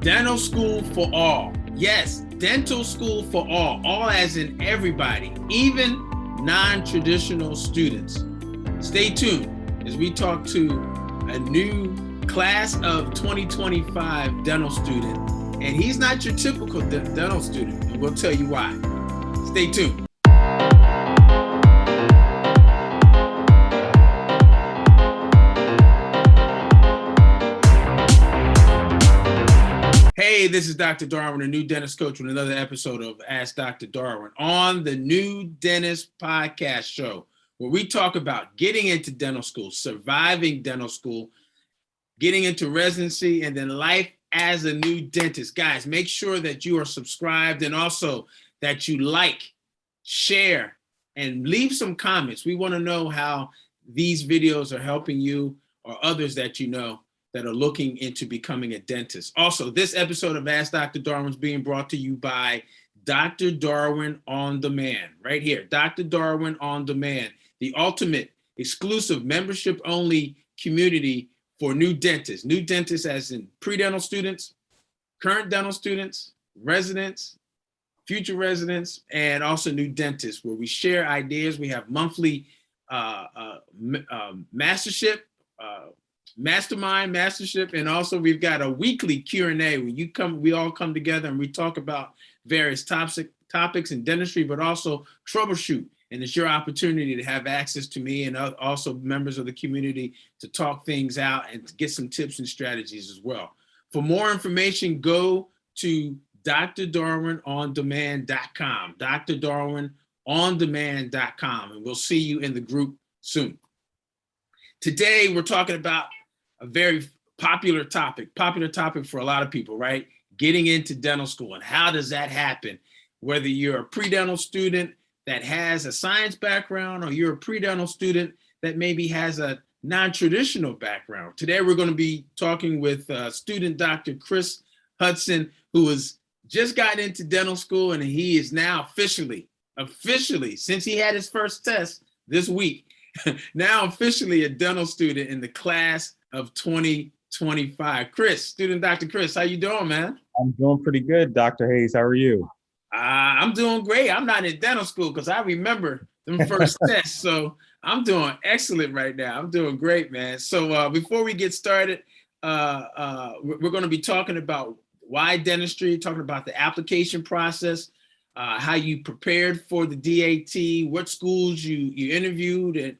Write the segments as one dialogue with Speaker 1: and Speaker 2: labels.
Speaker 1: Dental school for all. Yes, dental school for all as in everybody, even non-traditional students. Stay tuned as we talk to a new class of 2025 dental student. And he's not your typical dental student, and we'll tell you why. Stay tuned. Hey, this is Dr. Darwin, a new dentist coach with another episode of Ask Dr. Darwin on the New Dentist Podcast Show, where we talk about getting into dental school, surviving dental school, getting into residency, and then life as a new dentist. Guys, make sure that you are subscribed and also that you like, share, and leave some comments. We want to know how these videos are helping you or others that you know that are looking into becoming a dentist. Also, this episode of Ask Dr. Darwin is being brought to you by Dr. Darwin On Demand, right here. Dr. Darwin On Demand, the ultimate exclusive membership-only community for new dentists. New dentists as in pre-dental students, current dental students, residents, future residents, and also new dentists, where we share ideas. We have monthly mastership, and also we've got a weekly Q&A where we all come together and we talk about various topics in dentistry, but also troubleshoot. And it's your opportunity to have access to me and also members of the community to talk things out and to get some tips and strategies as well. For more information, go to drdarwinondemand.com, drdarwinondemand.com, and we'll see you in the group soon. Today, we're talking about a very popular topic for a lot of people, right? Getting into dental school, and how does that happen? Whether you're a pre-dental student that has a science background or you're a pre-dental student that maybe has a non-traditional background. Today, we're going to be talking with student Dr. Chris Hudson, who has just gotten into dental school, and he is now officially, since he had his first test this week, now officially a dental student in the class of 2025. Chris, student Dr. Chris, how you doing, man?
Speaker 2: I'm doing pretty good, Dr. Hayes. How are you?
Speaker 1: I'm doing great. I'm not in dental school because I remember them first tests, so I'm doing excellent right now. I'm doing great, man. So before we get started, we're going to be talking about why dentistry, talking about the application process, how you prepared for the DAT, what schools you interviewed at,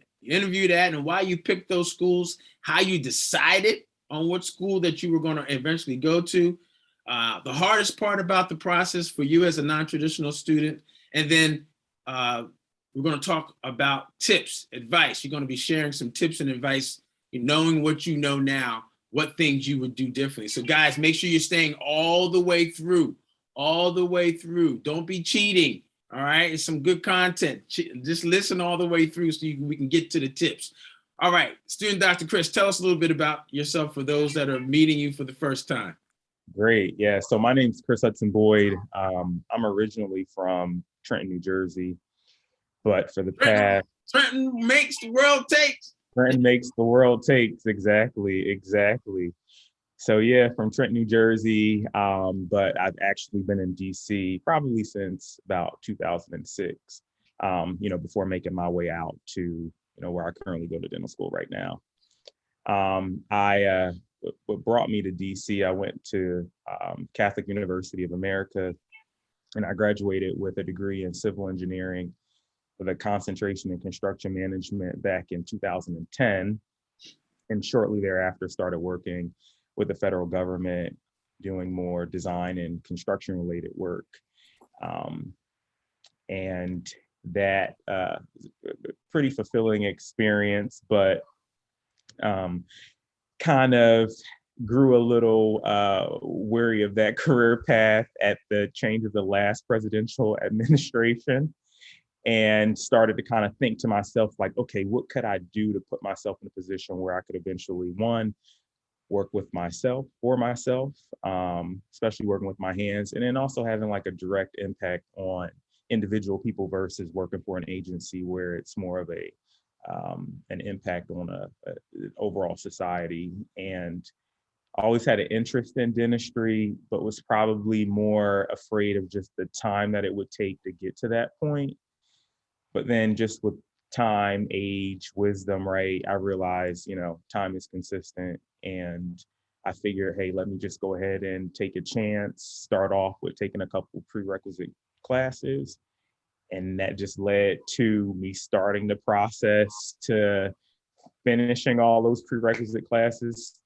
Speaker 1: and why you picked those schools, how you decided on what school that you were going to eventually go to, the hardest part about the process for you as a non-traditional student, and then we're going to talk about tips, advice. You're going to be sharing some tips and advice, knowing what you know now, what things you would do differently. So guys, make sure you're staying all the way through. Don't be cheating. All right, it's some good content. Just listen all the way through so we can get to the tips. All right, student Dr. Chris, tell us a little bit about yourself for those that are meeting you for the first time.
Speaker 2: Great, yeah. So my name's Chris Hudson Boyd. I'm originally from Trenton, New Jersey, but for the past...
Speaker 1: Trenton makes the world takes.
Speaker 2: Trenton makes the world takes, exactly. So yeah, from Trenton, New Jersey, but I've actually been in DC probably since about 2006, before making my way out to, where I currently go to dental school right now. What brought me to DC, I went to Catholic University of America, and I graduated with a degree in civil engineering with a concentration in construction management back in 2010, and shortly thereafter started working with the federal government, doing more design and construction related work. And that pretty fulfilling experience, but kind of grew a little weary of that career path at the change of the last presidential administration, and started to kind of think to myself, like, okay, what could I do to put myself in a position where I could eventually, one, work with myself, for myself, especially working with my hands, and then also having like a direct impact on individual people versus working for an agency where it's more of an impact on a overall society. And I always had an interest in dentistry, but was probably more afraid of just the time that it would take to get to that point. But then just with time, age, wisdom, right, I realized, time is consistent. And I figured, hey, let me just go ahead and take a chance, start off with taking a couple prerequisite classes. And that just led to me starting the process to finishing all those prerequisite classes,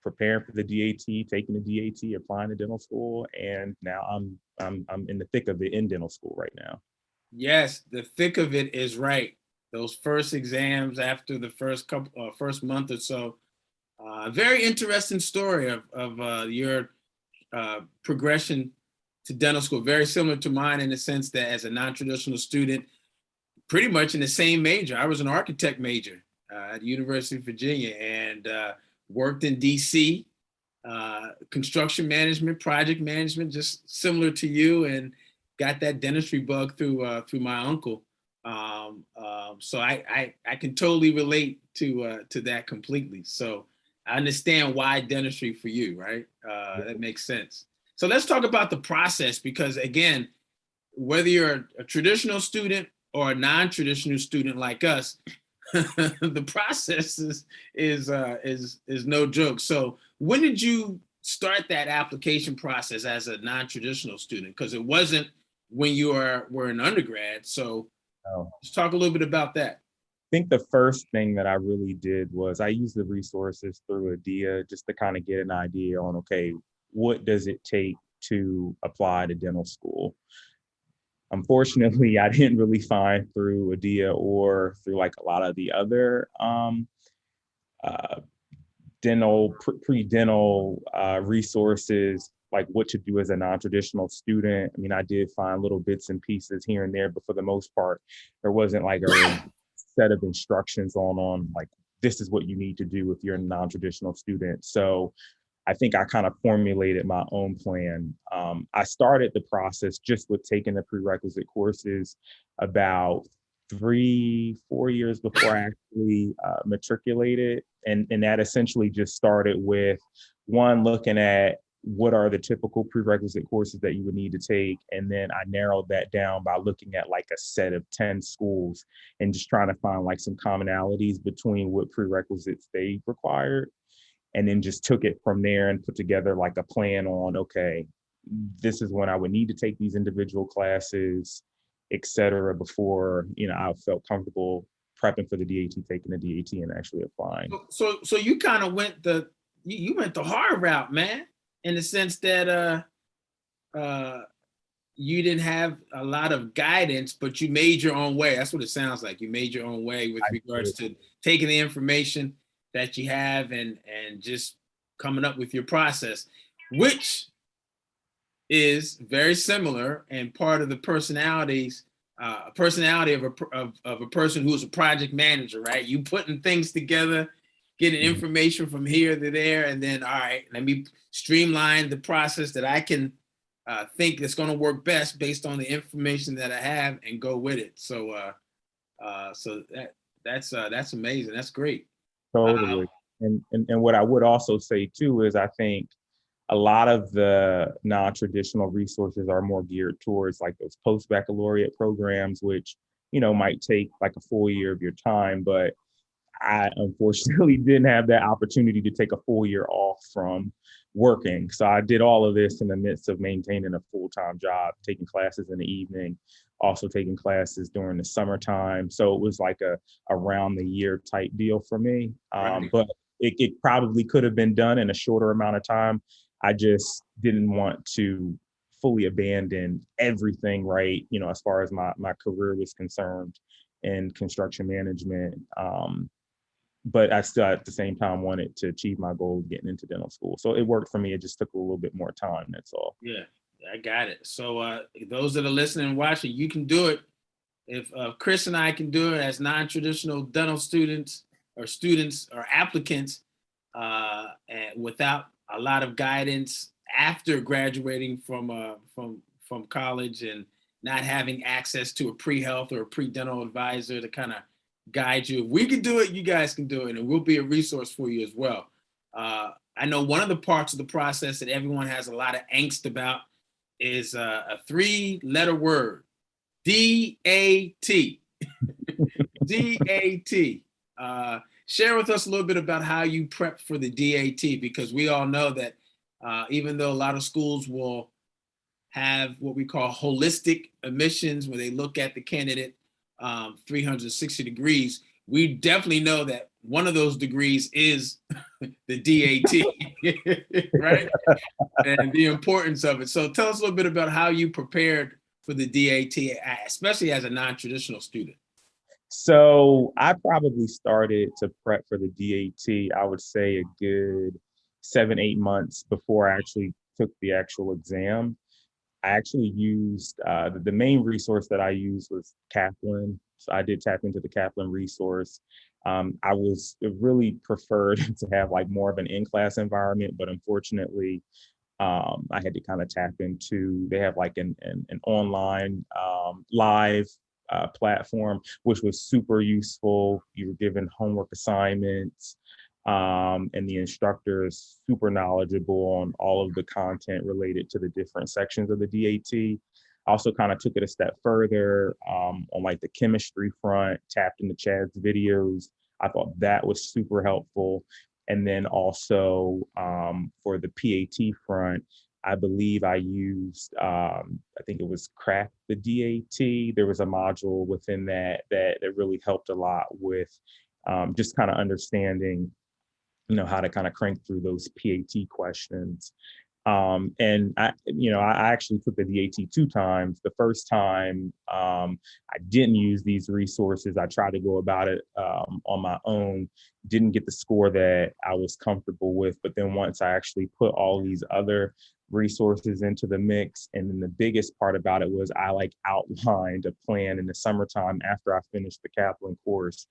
Speaker 2: preparing for the DAT, taking the DAT, applying to dental school, and now I'm in the thick of it in dental school right now.
Speaker 1: Yes, the thick of it is right. Those first exams after the first month or so. Very interesting story of your progression to dental school. Very similar to mine in the sense that as a non-traditional student, pretty much in the same major. I was an architect major at the University of Virginia and worked in DC, construction management, project management, just similar to you, and got that dentistry bug through my uncle. So I can totally relate to that completely. So I understand why dentistry for you, right? That makes sense. So let's talk about the process, because again, whether you're a traditional student or a non-traditional student like us, the process is no joke. So when did you start that application process as a non-traditional student? Because it wasn't when you were an undergrad. So let's talk a little bit about that.
Speaker 2: I think the first thing that I really did was I used the resources through ADIA just to kind of get an idea on, okay, what does it take to apply to dental school? Unfortunately, I didn't really find through ADIA or through like a lot of the other dental, pre-dental resources, like what to do as a non-traditional student. I mean, I did find little bits and pieces here and there, but for the most part, there wasn't like a set of instructions on like, this is what you need to do if you're a non-traditional student. So I think I kind of formulated my own plan. I started the process just with taking the prerequisite courses about 3-4 years before I actually matriculated. And that essentially just started with one, looking at what are the typical prerequisite courses that you would need to take. And then I narrowed that down by looking at like a set of 10 schools and just trying to find like some commonalities between what prerequisites they required. And then just took it from there and put together like a plan on, okay, this is when I would need to take these individual classes, et cetera, before, I felt comfortable prepping for the DAT, taking the DAT and actually applying.
Speaker 1: So you kind of went you went the hard route, man, in the sense that you didn't have a lot of guidance, but you made your own way. That's what it sounds like. You made your own way with regards to taking the information that you have and just coming up with your process, which is very similar and part of the personality of a person who's a project manager, right? You putting things together, getting information from here to there, and then, all right, let me streamline the process that I can think that's going to work best based on the information that I have and go with it. So that's amazing. That's great.
Speaker 2: Totally. And what I would also say too is I think a lot of the non-traditional resources are more geared towards like those post-baccalaureate programs, which, might take like a full year of your time. But I unfortunately didn't have that opportunity to take a full year off from working. So I did all of this in the midst of maintaining a full-time job, taking classes in the evening, also taking classes during the summertime. So it was like a around the year type deal for me. But it probably could have been done in a shorter amount of time. I just didn't want to fully abandon everything, right? As far as my career was concerned in construction management. But I still at the same time wanted to achieve my goal of getting into dental school. So it worked for me. It just took a little bit more time. That's all.
Speaker 1: Yeah, I got it. So those that are listening and watching, you can do it. If Chris and I can do it as non-traditional dental students or applicants and without a lot of guidance after graduating from college and not having access to a pre-health or a pre-dental advisor to kind of guide you. If we can do it, you guys can do it, and we'll be a resource for you as well. I I know one of the parts of the process that everyone has a lot of angst about is a 3-letter word, DAT. DAT. Share with us a little bit about how you prep for the DAT, because we all know that even though a lot of schools will have what we call holistic admissions, where they look at the candidate 360 degrees, we definitely know that one of those degrees is the DAT, right? And the importance of it. So tell us a little bit about how you prepared for the DAT, especially as a non-traditional student.
Speaker 2: So I probably started to prep for the DAT, I would say a good 7-8 months before I actually took the actual exam. I actually used the main resource that I used was Kaplan. So I did tap into the Kaplan resource. I was really preferred to have like more of an in-class environment, but unfortunately, I had to kind of tap into, they have like an online live platform, which was super useful. You were given homework assignments, and the instructor is super knowledgeable on all of the content related to the different sections of the DAT. Also kind of took it a step further on like the chemistry front, tapped into Chad's videos. I thought that was super helpful. And then also for the PAT front, I believe I used, I think it was Crack the DAT. There was a module within that really helped a lot with just kind of understanding, how to kind of crank through those PAT questions. And I actually took the DAT 2 times. The first time, I didn't use these resources. I tried to go about it on my own, didn't get the score that I was comfortable with. But then once I actually put all these other resources into the mix, and then the biggest part about it was I like outlined a plan in the summertime after I finished the Kaplan course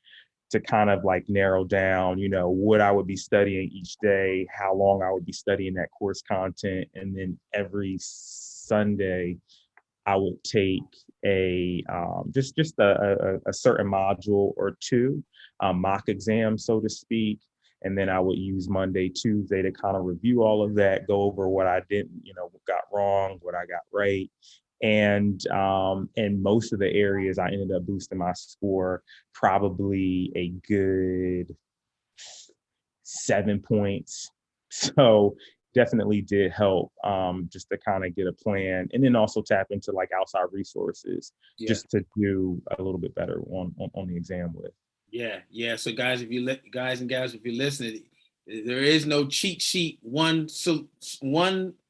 Speaker 2: to kind of like narrow down, what I would be studying each day, how long I would be studying that course content. And then every Sunday, I would take a just a certain module or two, mock exam, so to speak. And then I would use Monday, Tuesday to kind of review all of that, go over what I didn't, what got wrong, what I got right. And in most of the areas, I ended up boosting my score probably a good 7 points. So definitely did help just to kind of get a plan, and then also tap into like outside resources just to do a little bit better on the exam with.
Speaker 1: Yeah. So guys guys and gals, if you're listening, there is no cheat sheet, one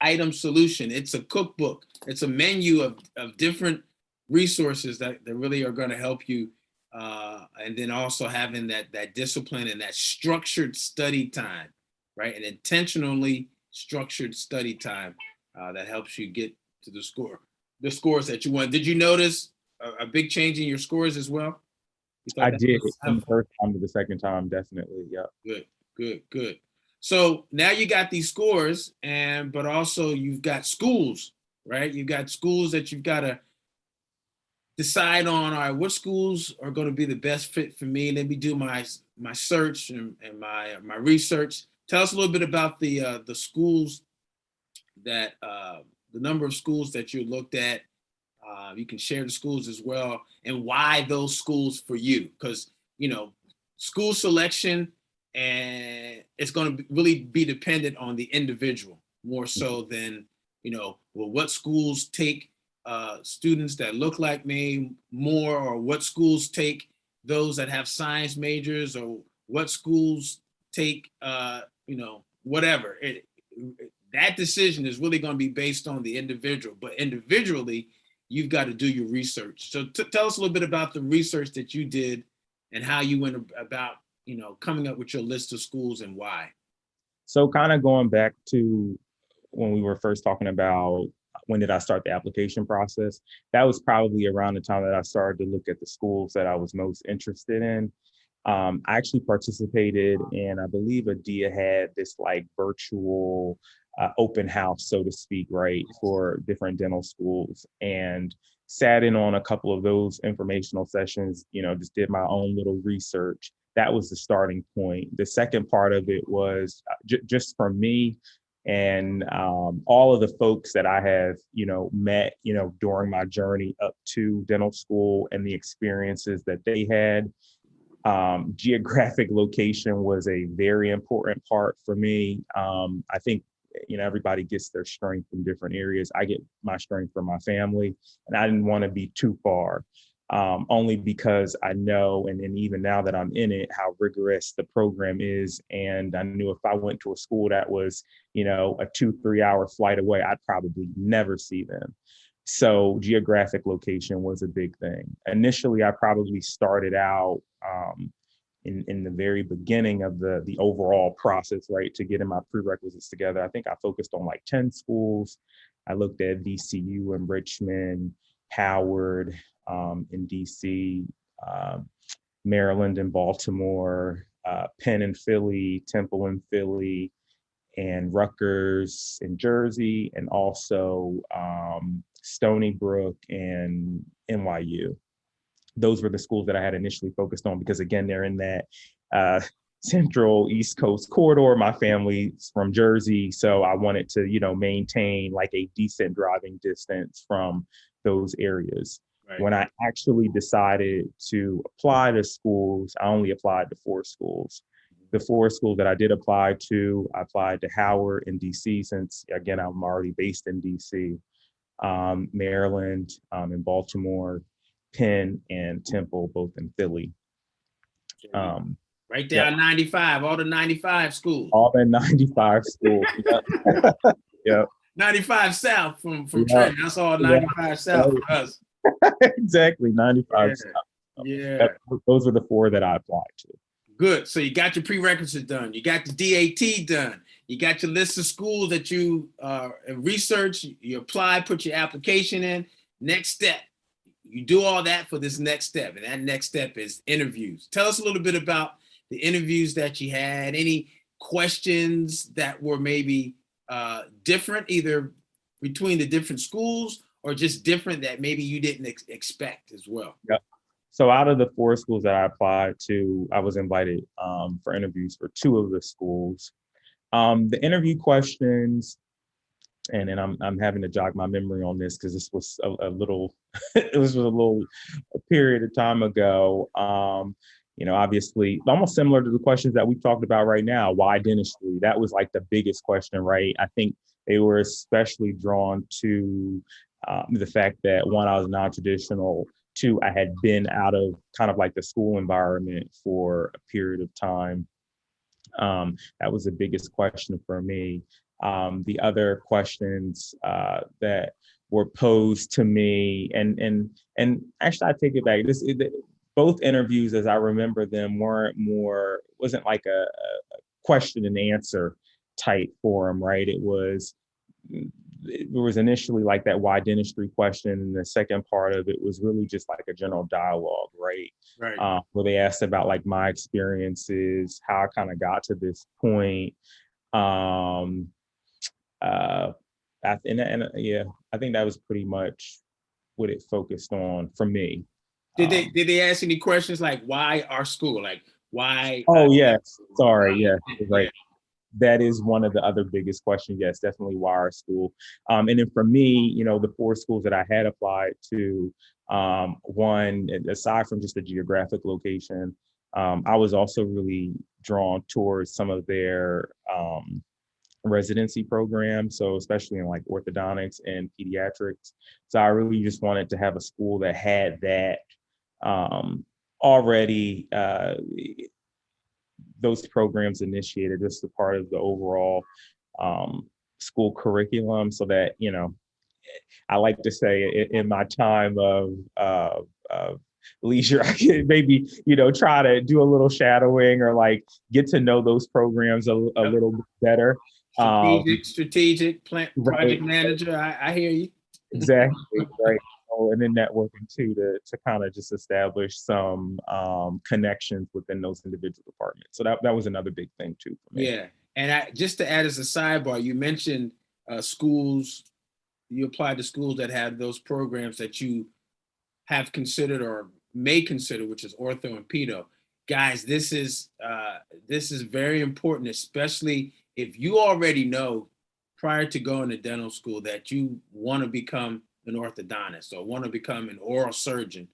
Speaker 1: item solution. It's a cookbook. It's a menu of different resources that really are going to help you. And then also having that discipline and that structured study time, right? And intentionally structured study time that helps you get to the scores that you want. Did you notice a big change in your scores as well?
Speaker 2: I did from the first time to the second time, definitely. Yeah.
Speaker 1: Good. So now you got these scores, but also you've got schools, right? You've got schools that you've got to decide on. All right, what schools are going to be the best fit for me? Let me do my search and my research. Tell us a little bit about the schools that the number of schools that you looked at. You can share the schools as well, and why those schools for you, because school selection and it's going to really be dependent on the individual more so than what schools take students that look like me more, or what schools take those that have science majors, or what schools take whatever. That decision is really going to be based on the individual, but individually you've got to do your research. So tell us a little bit about the research that you did and how you went about, coming up with your list of schools and why.
Speaker 2: So kind of going back to when we were first talking about when did I start the application process, that was probably around the time that I started to look at the schools that I was most interested in. I actually participated in, I believe Adia had this like virtual open house, so to speak, right, for different dental schools, and sat in on a couple of those informational sessions, just did my own little research. that was the starting point. The second part of it was just for me and all of the folks that I have, met, during my journey up to dental school and the experiences that they had. Geographic location was a very important part for me. I think, everybody gets their strength in different areas. I get my strength from my family, and I didn't want to be too far, only because I know, and even now that I'm in it, how rigorous the program is. And I knew if I went to a school that was, a 2-3 hour flight away, I'd probably never see them. So geographic location was a big thing. Initially, I probably started out in the very beginning of the overall process, right, to getting my prerequisites together. I think I focused on like 10 schools. I looked at VCU in Richmond, Howard in DC, Maryland and Baltimore, Penn in Philly, Temple in Philly, and Rutgers in Jersey, and also Stony Brook and NYU. Those were the schools that I had initially focused on because, again, they're in that central East Coast corridor. My family's from Jersey, so I wanted to, maintain like a decent driving distance from those areas. Right. When I actually decided to apply to schools, I only applied to 4 schools. The 4 schools that I did apply to, I applied to Howard in DC, since, again, I'm already based in DC, Maryland in Baltimore, Penn and Temple, both in Philly.
Speaker 1: Right down 95, all the 95 schools.
Speaker 2: All the 95 schools. Yep. Yep.
Speaker 1: 95 South from Trenton. That's all 95 South for us.
Speaker 2: Exactly, 95 South.
Speaker 1: Yeah.
Speaker 2: Those are the 4 that I applied to.
Speaker 1: Good. So you got your prerequisite done. You got the DAT done. You got your list of schools that you research. You apply, put your application in. Next step. You do all that for this next step. And that next step is interviews. Tell us a little bit about the interviews that you had. Any questions that were maybe different, either between the different schools or just different that maybe you didn't expect as well?
Speaker 2: Yep. So out of the 4 schools that I applied to, I was invited for interviews for 2 of the schools. The interview questions, and then I'm having to jog my memory on this because this was a little, a period of time ago. Obviously almost similar to the questions that we've talked about right now. Why dentistry? That was like the biggest question, right? I think they were especially drawn to the fact that, 1, I was non-traditional. 2, I had been out of kind of like the school environment for a period of time. That was the biggest question for me. The other questions that were posed to me, and actually I take it back. Both interviews, as I remember them, wasn't like a question and answer type forum, right? It was initially like that why dentistry question, and the second part of it was really just like a general dialogue, right?
Speaker 1: Right.
Speaker 2: Where they asked about like my experiences, how I kind of got to this point. I think that was pretty much what it focused on for me.
Speaker 1: Did they ask any questions like why our school? Like why?
Speaker 2: Oh yes, sorry, yeah, right. Yeah. That is one of the other biggest questions. Yes, definitely why our school. And then for me, the 4 schools that I had applied to, one, aside from just the geographic location, I was also really drawn towards some of their residency programs. So especially in like orthodontics and pediatrics. So I really just wanted to have a school that had that already, those programs initiated. This is a part of the overall school curriculum, so that, I like to say in my time of leisure, I can maybe, try to do a little shadowing or like get to know those programs a little bit better.
Speaker 1: Strategic project manager. I hear you.
Speaker 2: Exactly, right. And then networking too, to kind of just establish some connections within those individual departments. So that was another big thing too for me.
Speaker 1: Yeah, and just to add as a sidebar, you mentioned schools. You applied to schools that have those programs that you have considered or may consider, which is ortho and pedo. guys, this is very important, especially if you already know prior to going to dental school that you want to become an orthodontist or want to become an oral surgeon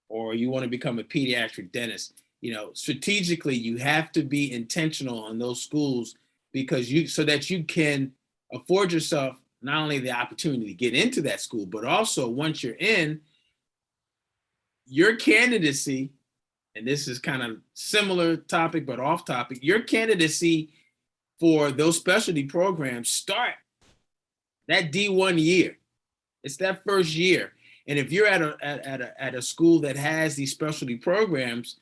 Speaker 1: or you want to become a pediatric dentist. You know, strategically, you have to be intentional on those schools because so that you can afford yourself not only the opportunity to get into that school, but also once you're in, your candidacy, and this is kind of similar topic, but off topic, your candidacy for those specialty programs start that D1 year. It's that first year. And if you're at a school that has these specialty programs,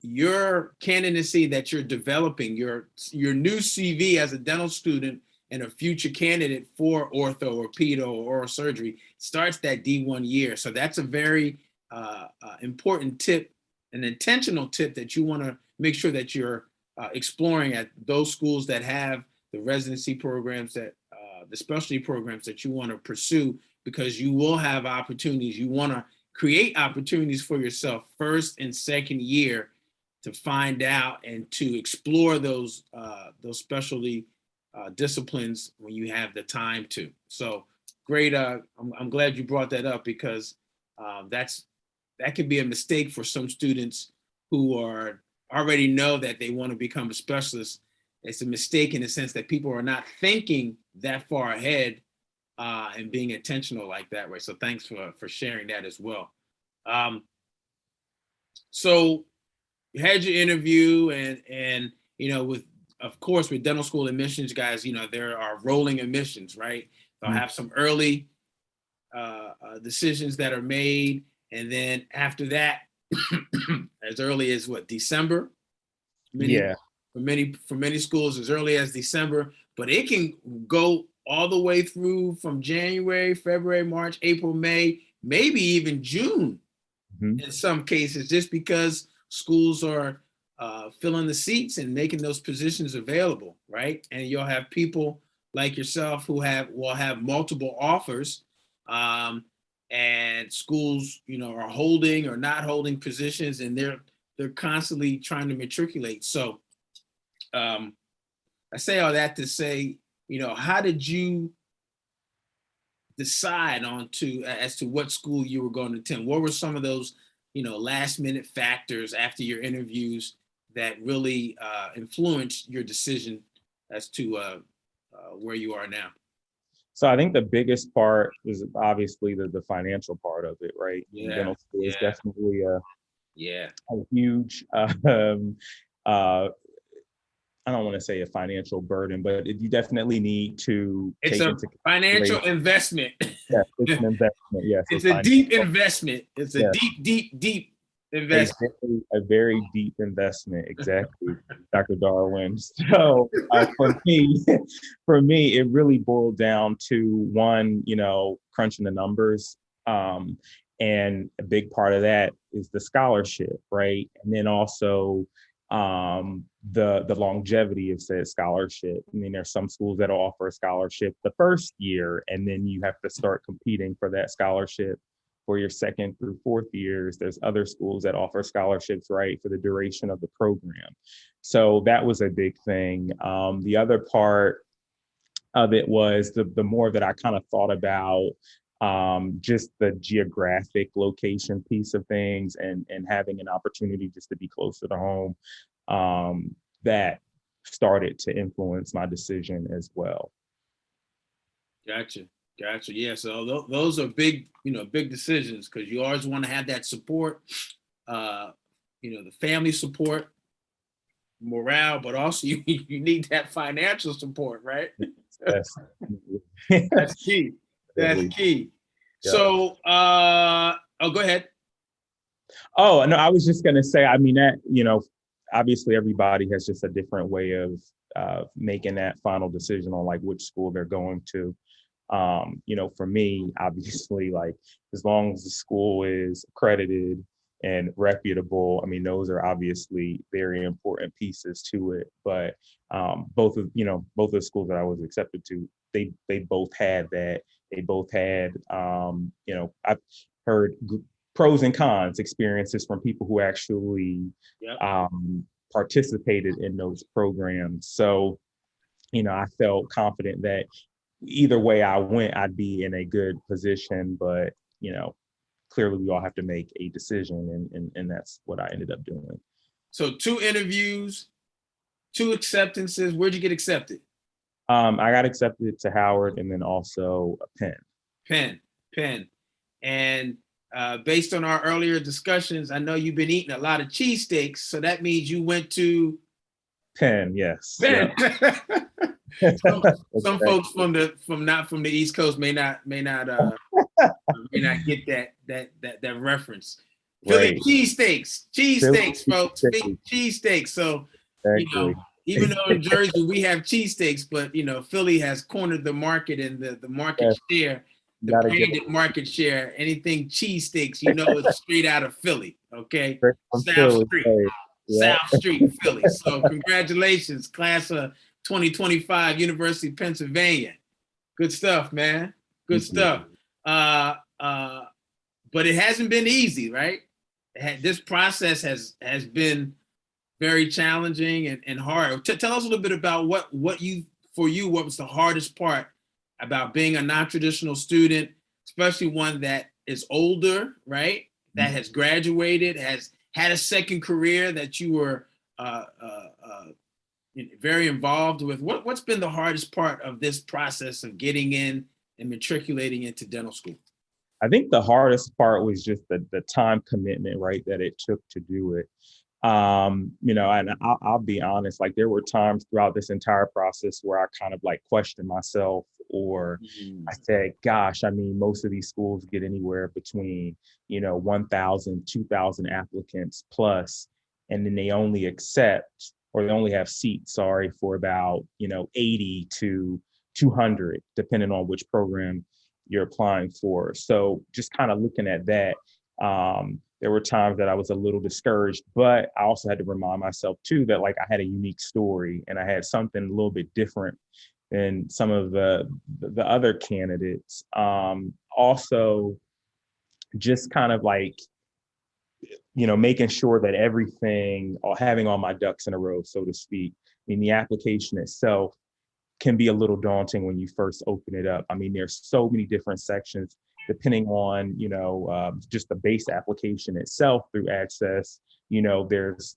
Speaker 1: your candidacy that you're developing, your new CV as a dental student and a future candidate for ortho or pedo or oral surgery starts that D1 year. So that's a very important tip, an intentional tip that you want to make sure that you're exploring at those schools that have the residency programs, that the specialty programs that you want to pursue, because you will have opportunities. You want to create opportunities for yourself first and second year to find out and to explore those specialty disciplines when you have the time to. So great. I'm glad you brought that up because that could be a mistake for some students who are already know that they want to become a specialist. It's a mistake in the sense that people are not thinking that far ahead and being intentional like that way. So thanks for sharing that as well. So you had your interview and you know, of course with dental school admissions, guys, you know, there are rolling admissions, right? They'll have some early decisions that are made, and then after that, as early as what, December? For many schools as early as December, but it can go all the way through from January, February, March, April, May, maybe even June in some cases, just because schools are filling the seats and making those positions available, right? And you'll have people like yourself who will have multiple offers, and schools, you know, are holding or not holding positions, and they're constantly trying to matriculate. So I say all that to say, you know, how did you decide as to what school you were going to attend? What were some of those, you know, last minute factors after your interviews that really influenced your decision as to where you are now?
Speaker 2: So I think the biggest part is obviously the financial part of it, right?
Speaker 1: Yeah.
Speaker 2: Dental school is definitely a huge I don't want to say a financial burden, but you definitely need to
Speaker 1: take into financial investment.
Speaker 2: Yeah, it's an investment. Yes,
Speaker 1: it's a deep investment. It's a deep investment.
Speaker 2: A very deep investment. Exactly, Dr. Darwin. So for me, it really boiled down to one, you know, crunching the numbers. And a big part of that is the scholarship, right? And then also the longevity of said scholarship. I mean, there's some schools that offer a scholarship the first year, and then you have to start competing for that scholarship for your second through fourth years. There's other schools that offer scholarships, right, for the duration of the program. So that was a big thing. The other part of it was the more that I kind of thought about just the geographic location piece of things and having an opportunity just to be closer to home, that started to influence my decision as well.
Speaker 1: Gotcha. Yeah. So those are big decisions, because you always want to have that support, you know, the family support, morale, but also you need that financial support, right?
Speaker 2: That's
Speaker 1: key. That's key. Yeah. So, go ahead.
Speaker 2: Oh, no, I was just going to say, I mean, that, you know, obviously everybody has just a different way of making that final decision on like which school they're going to. You know, for me, obviously, like as long as the school is accredited and reputable, I mean, those are obviously very important pieces to it. But both of the schools that I was accepted to, they both had that. They both had, you know, I've heard pros and cons experiences from people who actually participated in those programs. So, I felt confident that either way I went, I'd be in a good position, but, clearly we all have to make a decision, and that's what I ended up doing.
Speaker 1: So 2 interviews, 2 acceptances. Where'd you get accepted?
Speaker 2: I got accepted to Howard and then also Penn.
Speaker 1: Penn. And based on our earlier discussions, I know you've been eating a lot of cheesesteaks, so that means you went to
Speaker 2: Penn, yes.
Speaker 1: Penn. Yeah. some folks not from the East Coast may not get that reference. Philly
Speaker 2: Right.
Speaker 1: cheesesteaks, folks. Cheesesteaks. So
Speaker 2: exactly.
Speaker 1: Even though in Jersey we have cheesesteaks, but Philly has cornered the market and the market share, the branded market share. Anything cheesesteaks, it's straight out of Philly. Okay, South Street, Philly. So congratulations, class of 2025, University of Pennsylvania. Good stuff, man. Good stuff. But it hasn't been easy, right? This process has been very challenging and hard. Tell us a little bit about what was the hardest part about being a non-traditional student, especially one that is older, right? That has graduated, has had a second career that you were very involved with. What's been the hardest part of this process of getting in and matriculating into dental school?
Speaker 2: I think the hardest part was just the time commitment, right, that it took to do it. And I'll be honest, like there were times throughout this entire process where I kind of like questioned myself, or I said, gosh, I mean, most of these schools get anywhere between, 1,000, 2,000 applicants plus, and then they only have seats, for about, 80 to 200, depending on which program you're applying for. So just kind of looking at that, there were times that I was a little discouraged, but I also had to remind myself too that like I had a unique story and I had something a little bit different than some of the other candidates. Also, just kind of like, making sure that everything, or having all my ducks in a row, so to speak. I mean, the application itself can be a little daunting when you first open it up. I mean, there's so many different sections depending on, just the base application itself through Access. There's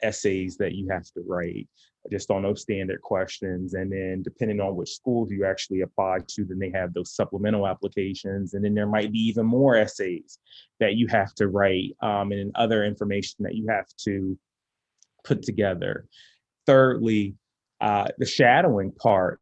Speaker 2: essays that you have to write just on those standard questions. And then depending on which schools you actually apply to, then they have those supplemental applications. And then there might be even more essays that you have to write, and other information that you have to put together. Thirdly, the shadowing part,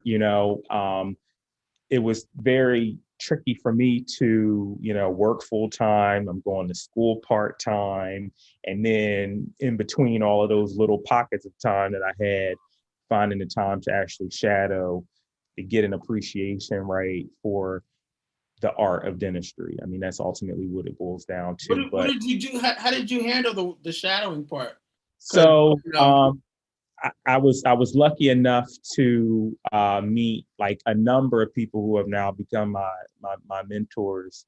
Speaker 2: it was very tricky for me to, work full time. I'm going to school part time. And then in between all of those little pockets of time that I had, finding the time to actually shadow, to get an appreciation, right, for the art of dentistry. I mean, that's ultimately what it boils down to.
Speaker 1: What did you do? How did you handle the shadowing part?
Speaker 2: So, I was lucky enough to meet like a number of people who have now become my mentors.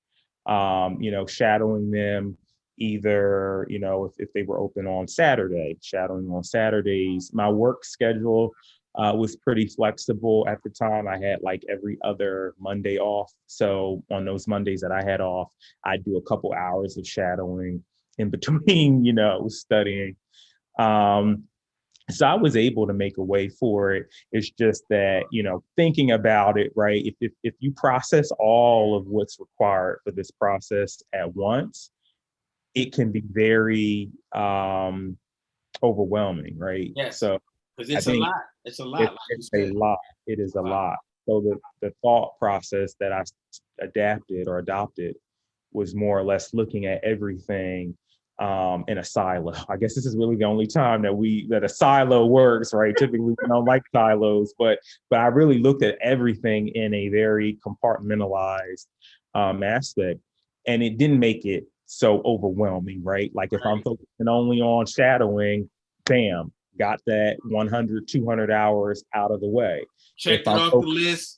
Speaker 2: Shadowing them either if they were open on shadowing on Saturdays. My work schedule was pretty flexible at the time. I had like every other Monday off. So on those Mondays that I had off, I'd do a couple hours of shadowing in between, studying. So I was able to make a way for it. It's just that, thinking about it, right? If you process all of what's required for this process at once, it can be very overwhelming, right?
Speaker 1: Yes.
Speaker 2: So
Speaker 1: because it's a lot. It's a lot.
Speaker 2: It's a lot. It is a lot. So the thought process that I adopted was more or less looking at everything in a silo. I guess this is really the only time that a silo works, right? Typically we don't like silos, but I really looked at everything in a very compartmentalized aspect, and it didn't make it so overwhelming, right? Like if I'm focusing only on shadowing, bam, got that 100, 200 hours out of the way.
Speaker 1: Check it off the list.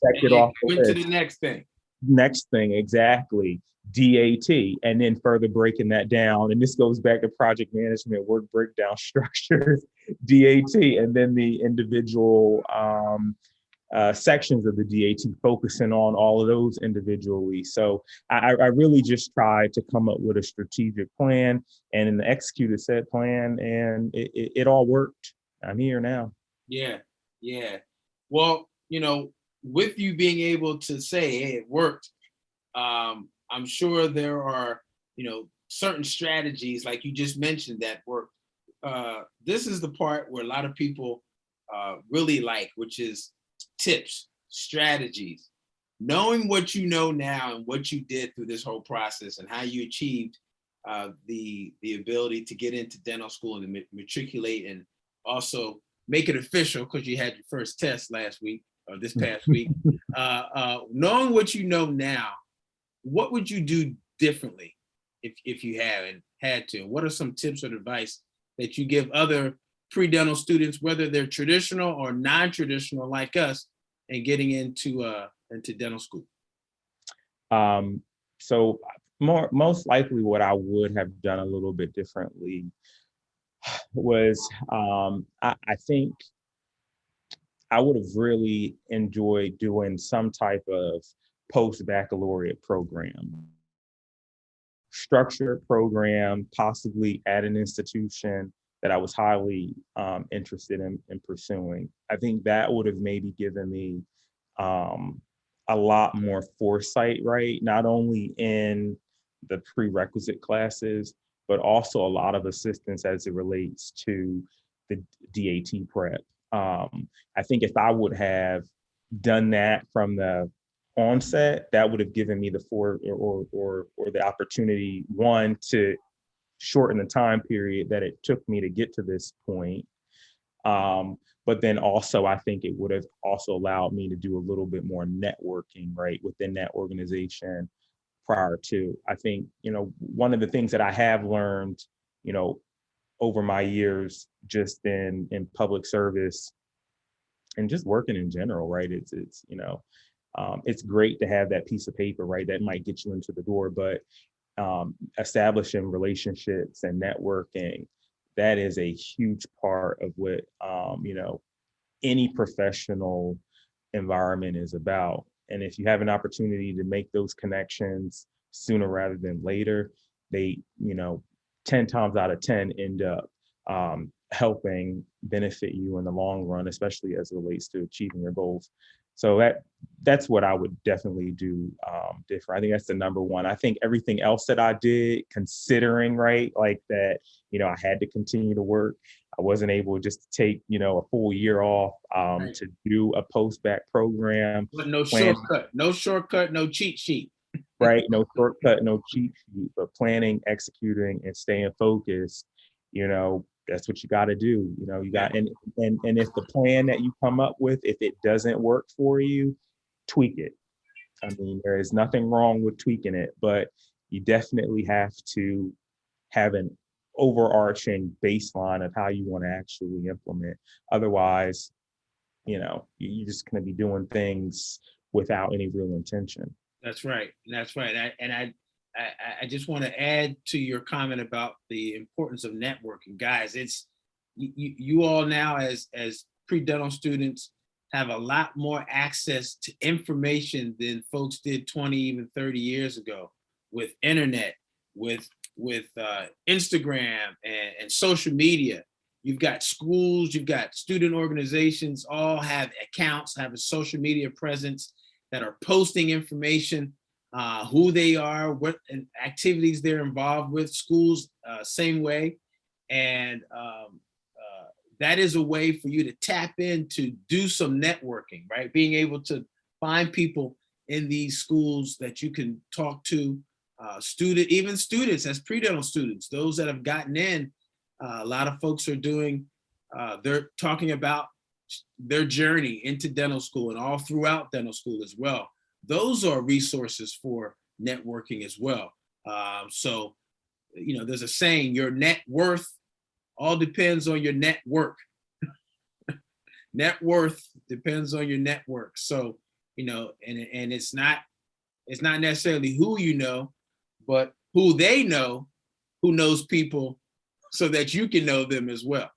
Speaker 1: Went to the next thing.
Speaker 2: next thing, exactly, DAT, and then further breaking that down. And this goes back to project management, work breakdown structures, DAT, and then the individual sections of the DAT, focusing on all of those individually. So I really just tried to come up with a strategic plan and then execute said plan, and it all worked. I'm here now.
Speaker 1: Yeah, yeah. Well, with you being able to say, hey, it worked, I'm sure there are, certain strategies like you just mentioned that work. This is the part where a lot of people really like, which is tips, strategies, knowing what you know now and what you did through this whole process and how you achieved the ability to get into dental school and matriculate and also make it official because you had your first test last week or this past week. Knowing what you know now, what would you do differently if you haven't had to? What are some tips or advice that you give other pre-dental students, whether they're traditional or non-traditional like us, and getting into dental school?
Speaker 2: So most likely what I would have done a little bit differently was I think I would have really enjoyed doing some type of post-baccalaureate program, structured program, possibly at an institution that I was highly interested in pursuing. I think that would have maybe given me a lot more foresight, right? Not only in the prerequisite classes, but also a lot of assistance as it relates to the DAT prep. I think if I would have done that from the onset, that would have given me the the opportunity, one, to shorten the time period that it took me to get to this point. But then also, I think it would have also allowed me to do a little bit more networking, right, within that organization prior to. I think, one of the things that I have learned, over my years just in public service and just working in general, right? It's great to have that piece of paper, right? That might get you into the door, but establishing relationships and networking, that is a huge part of what, any professional environment is about. And if you have an opportunity to make those connections sooner rather than later, they, 10 times out of 10 end up helping benefit you in the long run, especially as it relates to achieving your goals. So that's what I would definitely do different. I think that's the number one. I think everything else that I did, considering, right, like that, I had to continue to work. I wasn't able just to take, a full year off right, to do a post-bac program.
Speaker 1: But no shortcut, no cheat sheet.
Speaker 2: Right, no shortcut, no cheat sheet, but planning, executing, and staying focused, that's what you got to do. You got, and if the plan that you come up with, if it doesn't work for you, tweak it. I mean, there is nothing wrong with tweaking it, but you definitely have to have an overarching baseline of how you want to actually implement. Otherwise, you're just going to be doing things without any real intention.
Speaker 1: That's right. I just want to add to your comment about the importance of networking. Guys, it's you all now as pre-dental students have a lot more access to information than folks did 20, even 30 years ago, with internet, with Instagram and social media. You've got schools, you've got student organizations, all have accounts, have a social media presence that are posting information, who they are, what activities they're involved with. Schools, same way. And that is a way for you to tap in to do some networking, right? Being able to find people in these schools that you can talk to, even students as pre-dental students, those that have gotten in. A lot of folks are doing, they're talking about their journey into dental school and all throughout dental school as well. Those are resources for networking as well. So, there's a saying, your net worth all depends on your network. Net worth depends on your network. So, and it's not It's not necessarily who you know, but who they know, who knows people, so that you can know them as well.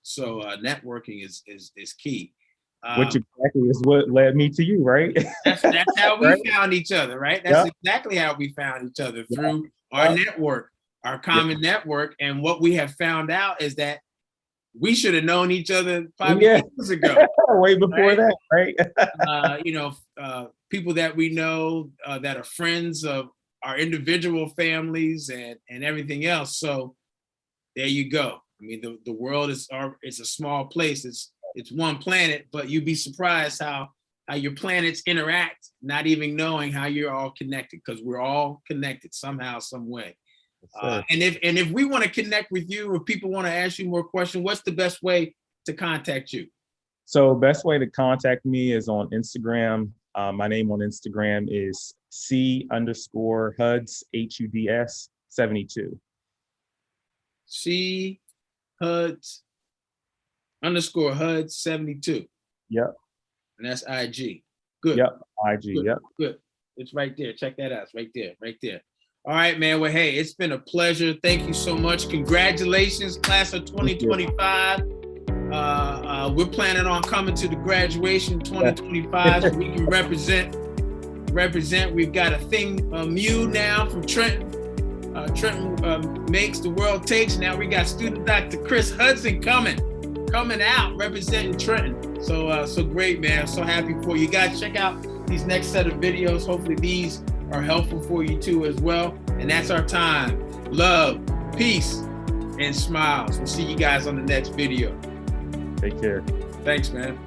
Speaker 1: So networking is key.
Speaker 2: Which exactly is what led me to you, right?
Speaker 1: That's how we
Speaker 2: right?
Speaker 1: found each other, right? That's exactly how we found each other, through our network, our common network. And what we have found out is that we should have known each other 5 years ago.
Speaker 2: Way before that, right?
Speaker 1: People that we know that are friends of our individual families and everything else. So there you go. I mean, the world is a small place. It's one planet, but you'd be surprised how your planets interact, not even knowing how you're all connected, because we're all connected somehow, some way. And if we want to connect with you, or people want to ask you more questions, what's the best way to contact you?
Speaker 2: So best way to contact me is on Instagram. My name on Instagram is C_Huds, HUDS 72.
Speaker 1: C_Huds 72.
Speaker 2: Yep.
Speaker 1: And that's IG. Good.
Speaker 2: Yep. IG.
Speaker 1: Good.
Speaker 2: Yep.
Speaker 1: Good. It's right there. Check that out. It's right there. Right there. All right, man. Well, hey, it's been a pleasure. Thank you so much. Congratulations, class of 2025. We're planning on coming to the graduation 2025 so we can represent. We've got a thing Mew now from Trenton. Trenton makes, the world takes. Now we got student Dr. Chris Hudson coming out representing Trenton. So great, man. I'm so happy for you guys. Check out these next set of videos. Hopefully these are helpful for you too as well. And that's our time. Love, peace, and smiles. We'll see you guys on the next video.
Speaker 2: Take care.
Speaker 1: Thanks, man.